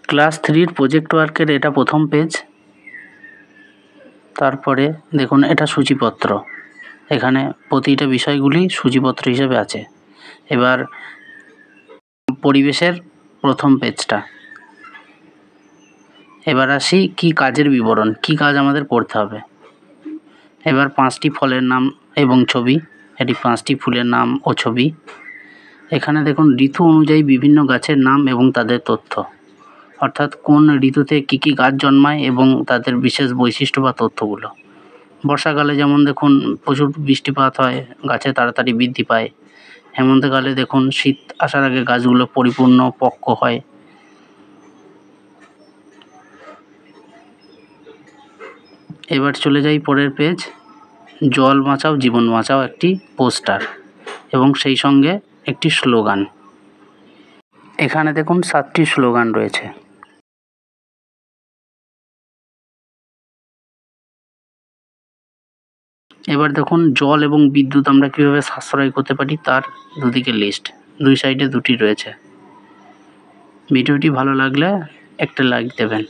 Class 3 project ওয়ার্কের এটা প্রথম পেজ। তারপরে দেখুন এটা সূচিপত্র, এখানে প্রতিটা বিষয়গুলি সূচিপত্র হিসেবে আছে। এবার পরিবেশের প্রথম পেজটা। এবার আসি কি কাজের বিবরণ, কি কাজ আমাদের করতে হবে। এবার 5টি ফলের নাম এবং ছবি, এটি 5টি ফুলের নাম ও ছবি। এখানে দেখুন ঋতু অনুযায়ী বিভিন্ন গাছের নাম এবং তাদের তথ্য, অর্থাৎ কোন ঋতুতে কী কী গাছ জন্মায় এবং তাদের বিশেষ বৈশিষ্ট্য বা তথ্যগুলো। বর্ষাকালে যেমন দেখুন প্রচুর বৃষ্টিপাত হয়, গাছে তাড়াতাড়ি বৃদ্ধি পায়। হেমন্তকালে দেখুন শীত আসার আগে গাছগুলো পরিপূর্ণ পক্ক হয়। এবার চলে যাই পরের পেজ, জল বাঁচাও জীবন বাঁচাও, একটি পোস্টার এবং সেই সঙ্গে একটি স্লোগান। এখানে দেখুন 7টি স্লোগান রয়েছে। এবার দেখুন জল এবং বিদ্যুৎ আমরা কীভাবে সাশ্রয় করতে পারি তার দুদিকে লিস্ট, দুই সাইডে দুটি রয়েছে। ভিডিওটি ভালো লাগলে একটা লাইক দেবেন।